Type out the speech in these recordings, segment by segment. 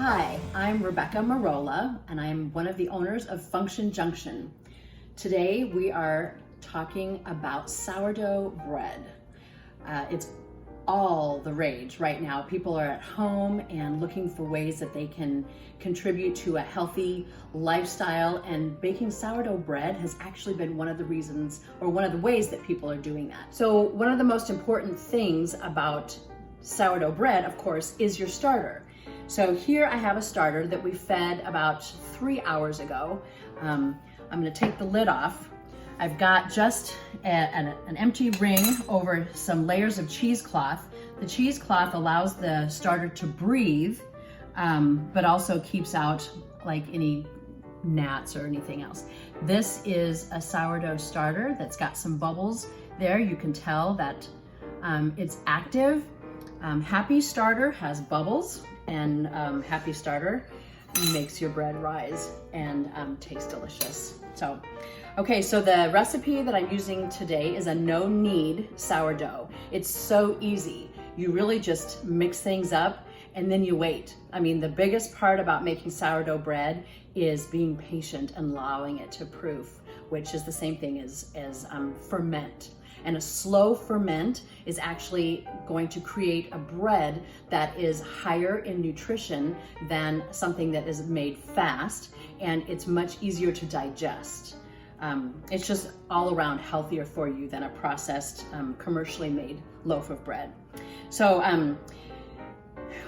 Hi, I'm Rebecca Merola, and I'm one of the owners of Junction. Today we are talking about sourdough bread. It's all the rage right now. People are at home and looking for ways that they can contribute to a healthy lifestyle, and baking sourdough bread has actually been one of the reasons, or one of the ways that people are doing that. So one of the most important things about sourdough bread, of course, is your starter. So here I have a starter that we fed about 3 hours ago. I'm gonna take the lid off. I've got just an empty ring over some layers of cheesecloth. The cheesecloth allows the starter to breathe, but also keeps out like any gnats or anything else. This is a sourdough starter that's got some bubbles there. You can tell that it's active. Happy Starter has bubbles, and Happy Starter makes your bread rise and taste delicious. So, okay, so the recipe that I'm using today is a no knead sourdough. It's so easy. You really just mix things up and then you wait. I mean, the biggest part about making sourdough bread is being patient and allowing it to proof, which is the same thing as ferment. And a slow ferment is actually going to create a bread that is higher in nutrition than something that is made fast, and it's much easier to digest. It's just all around healthier for you than a processed, commercially made loaf of bread. So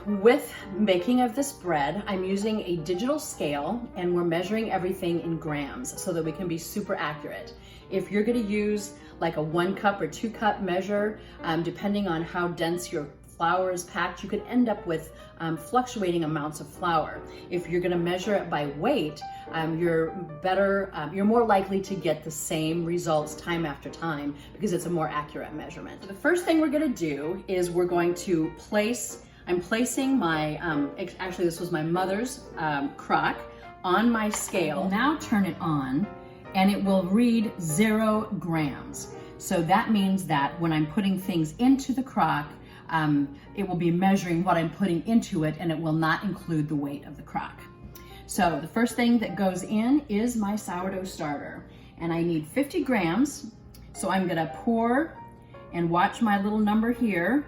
with making of this bread, I'm using a digital scale, and we're measuring everything in grams so that we can be super accurate. If you're gonna use like a 1 cup or 2 cup measure, depending on how dense your flour is packed, you could end up with fluctuating amounts of flour. If you're gonna measure it by weight, you're more likely to get the same results time after time because it's a more accurate measurement. So the first thing we're gonna do is we're going to I'm placing my, actually this was my mother's crock on my scale. I'll now turn it on, and it will read 0 grams. So that means that when I'm putting things into the crock, it will be measuring what I'm putting into it, and it will not include the weight of the crock. So the first thing that goes in is my sourdough starter, and I need 50 grams. So I'm gonna pour and watch my little number here.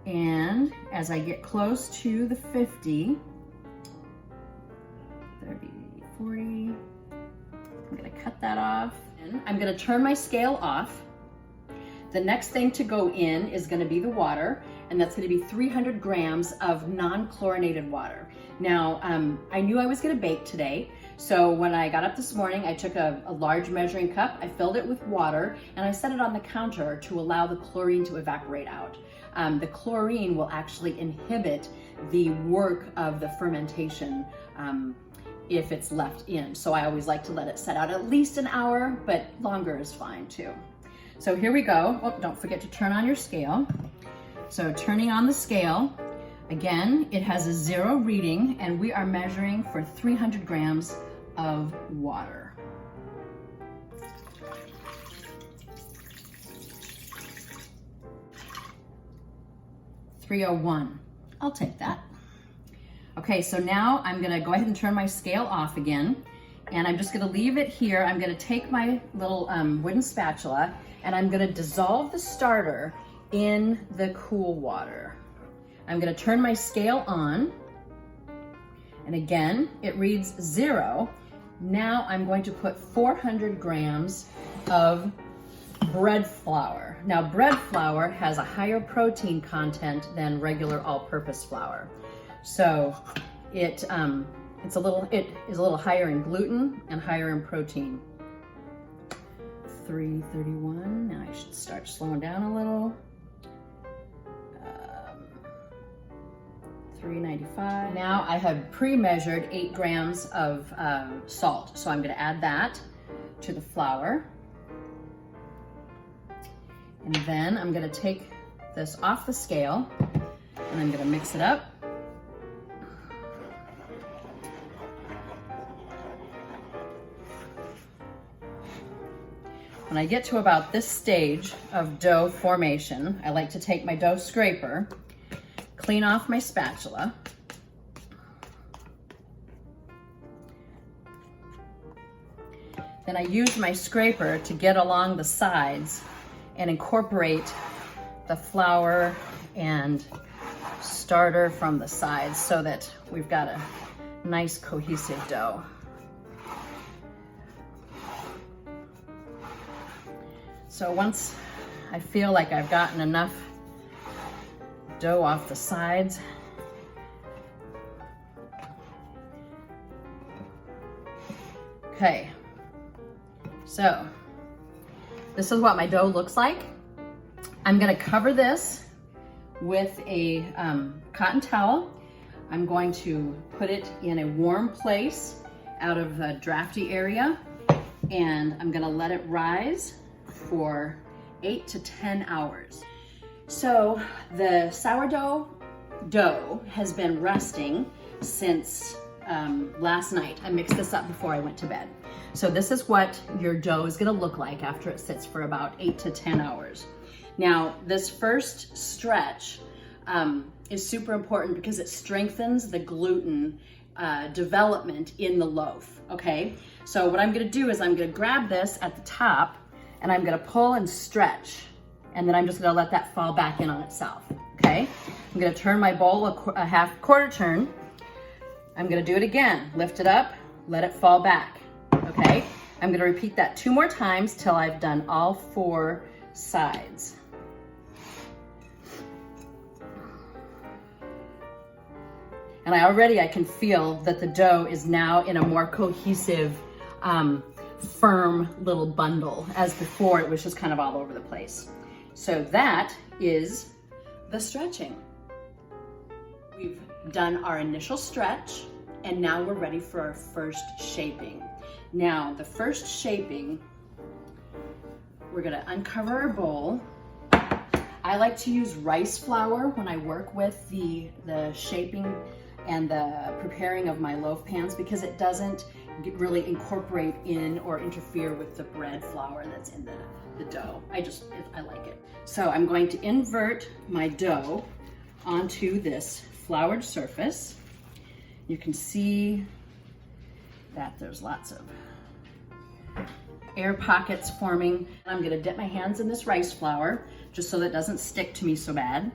And as I get close to the 50, 30, 40, I'm gonna cut that off. And I'm gonna turn my scale off. The next thing to go in is gonna be the water, and that's gonna be 300 grams of non-chlorinated water. Now, I knew I was gonna bake today, so when I got up this morning, I took a large measuring cup, I filled it with water, and I set it on the counter to allow the chlorine to evaporate out. The chlorine will actually inhibit the work of the fermentation if it's left in. So I always like to let it set out at least an hour, but longer is fine too. So here we go. Oh, don't forget to turn on your scale. So turning on the scale, again, it has a 0 reading, and we are measuring for 300 grams of water. $301. I'll take that. Okay, so now I'm gonna go ahead and turn my scale off again, and I'm just gonna leave it here. I'm gonna take my little wooden spatula, and I'm gonna dissolve the starter in the cool water. I'm gonna turn my scale on, and again, it reads 0. Now I'm going to put 400 grams of bread flour. Now, bread flour has a higher protein content than regular all-purpose flour. So it is a little higher in gluten and higher in protein. 331. Now I should start slowing down a little. 395. Now I have pre-measured 8 grams of salt, so I'm going to add that to the flour. And then I'm going to take this off the scale, and I'm going to mix it up. When I get to about this stage of dough formation, I like to take my dough scraper, clean off my spatula, Then I use my scraper to get along the sides and incorporate the flour and starter from the sides so that we've got a nice cohesive dough. So once I feel like I've gotten enough dough off the sides, okay, so this is what my dough looks like. I'm gonna cover this with a cotton towel. I'm going to put it in a warm place out of the drafty area, and I'm gonna let it rise for 8 to 10 hours. So the sourdough dough has been resting since last night. I mixed this up before I went to bed. So this is what your dough is gonna look like after it sits for about 8 to 10 hours. Now, this first stretch is super important because it strengthens the gluten development in the loaf, okay? So what I'm gonna do is I'm gonna grab this at the top and I'm gonna pull and stretch, and then I'm just gonna let that fall back in on itself, okay? I'm gonna turn my bowl a half quarter turn. I'm gonna do it again. Lift it up, let it fall back, okay? I'm gonna repeat that 2 more times till I've done all 4 sides. And I can feel that the dough is now in a more cohesive, firm little bundle, as before it was just kind of all over the place. So that is the stretching. We've done our initial stretch, and now we're ready for our first shaping. Now, the first shaping, we're gonna uncover our bowl. I like to use rice flour when I work with the shaping and the preparing of my loaf pans, because it doesn't really incorporate in or interfere with the bread flour that's in the dough. I like it. So I'm going to invert my dough onto this floured surface. You can see that there's lots of air pockets forming. I'm gonna dip my hands in this rice flour just so that it doesn't stick to me so bad.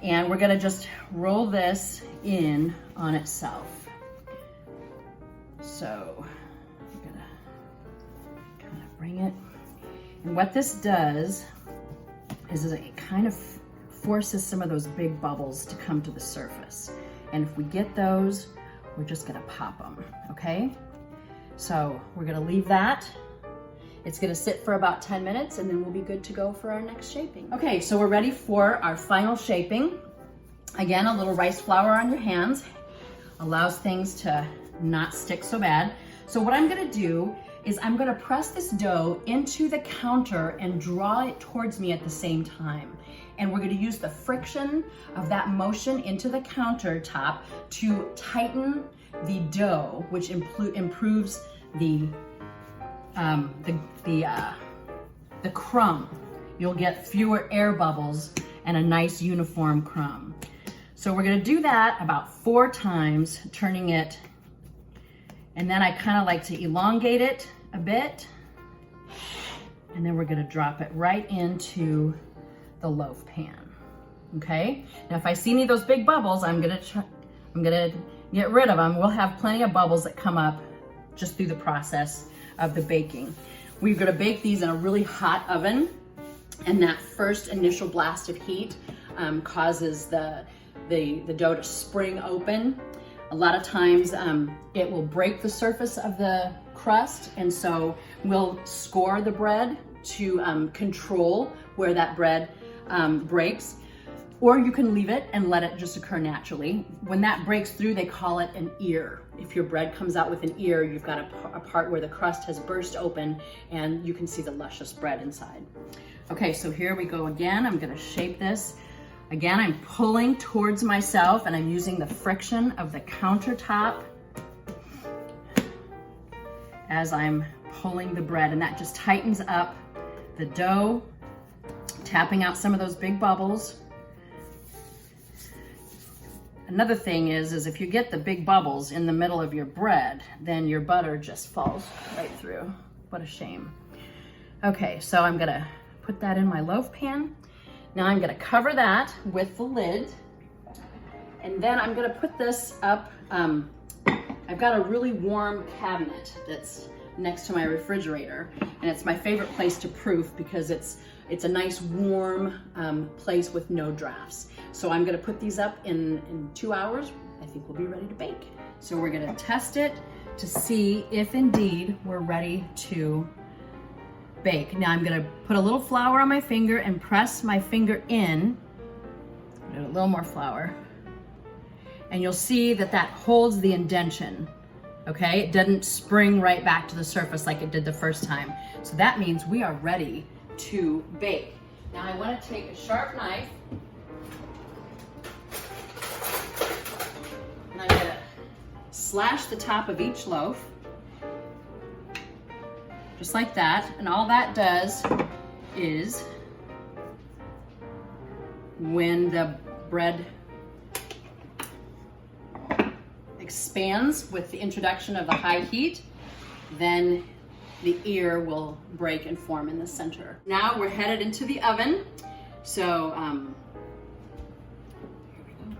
And we're gonna just roll this in on itself. So I'm gonna kind of bring it. And what this does is it kind of forces some of those big bubbles to come to the surface. And if we get those, we're just gonna pop them, okay? So we're gonna leave that. It's gonna sit for about 10 minutes and then we'll be good to go for our next shaping. Okay, so we're ready for our final shaping. Again, a little rice flour on your hands allows things to not stick so bad. So what I'm gonna do is I'm gonna press this dough into the counter and draw it towards me at the same time. And we're gonna use the friction of that motion into the countertop to tighten the dough, which improves the crumb. You'll get fewer air bubbles and a nice uniform crumb. So we're gonna do that about 4 times, turning it, and then I kind of like to elongate it a bit, and then we're gonna drop it right into the loaf pan, okay? Now if I see any of those big bubbles, I'm gonna get rid of them. We'll have plenty of bubbles that come up just through the process of the baking. We're gonna bake these in a really hot oven, and that first initial blast of heat causes the dough to spring open. A lot of times it will break the surface of the crust, and so we'll score the bread to control where that bread breaks. Or you can leave it and let it just occur naturally. When that breaks through, they call it an ear. If your bread comes out with an ear, you've got a part where the crust has burst open and you can see the luscious bread inside. Okay, so here we go again. I'm gonna shape this. Again, I'm pulling towards myself and I'm using the friction of the countertop as I'm pulling the bread, and that just tightens up the dough, tapping out some of those big bubbles. Another thing is if you get the big bubbles in the middle of your bread, then your butter just falls right through. What a shame. Okay, so I'm gonna put that in my loaf pan. Now I'm gonna cover that with the lid. And then I'm gonna put this up. I've got a really warm cabinet that's next to my refrigerator, and it's my favorite place to proof because it's a nice warm place with no drafts. So I'm gonna put these up in 2 hours. I think we'll be ready to bake. So we're gonna test it to see if indeed we're ready to bake. Now I'm gonna put a little flour on my finger and press my finger in. A little more flour. And you'll see that that holds the indentation, okay? It doesn't spring right back to the surface like it did the first time. So that means we are ready to bake. Now I want to take a sharp knife, and I'm gonna slash the top of each loaf, just like that. And all that does is, when the bread expands with the introduction of the high heat, then the ear will break and form in the center. Now we're headed into the oven. So here we go.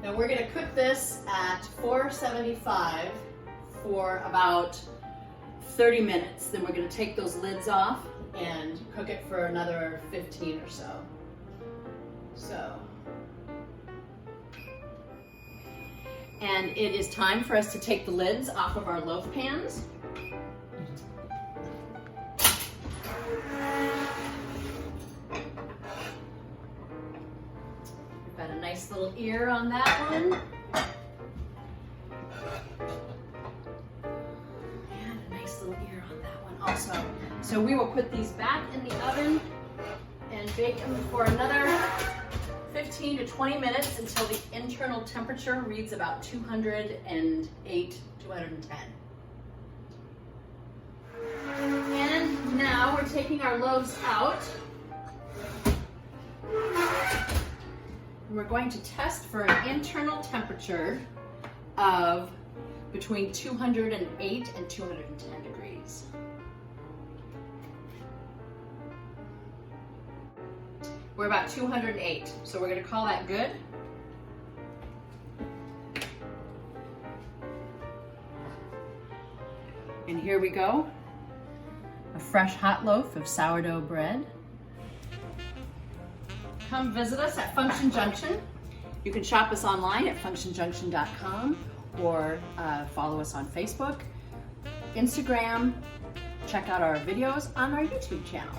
Now we're gonna cook this at 475 for about 30 minutes. Then we're gonna take those lids off and cook it for another 15 or so. And it is time for us to take the lids off of our loaf pans. Got a nice little ear on that one. And a nice little ear on that one also. So we will put these back in the oven and bake them for another 15 to 20 minutes until the internal temperature reads about 208, 210. And now we're taking our loaves out. We're going to test for an internal temperature of between 208 and 210 degrees. We're about 208, so we're going to call that good. And here we go, a fresh hot loaf of sourdough bread. Come visit us at Function Junction. You can shop us online at functionjunction.com or follow us on Facebook, Instagram, check out our videos on our YouTube channel.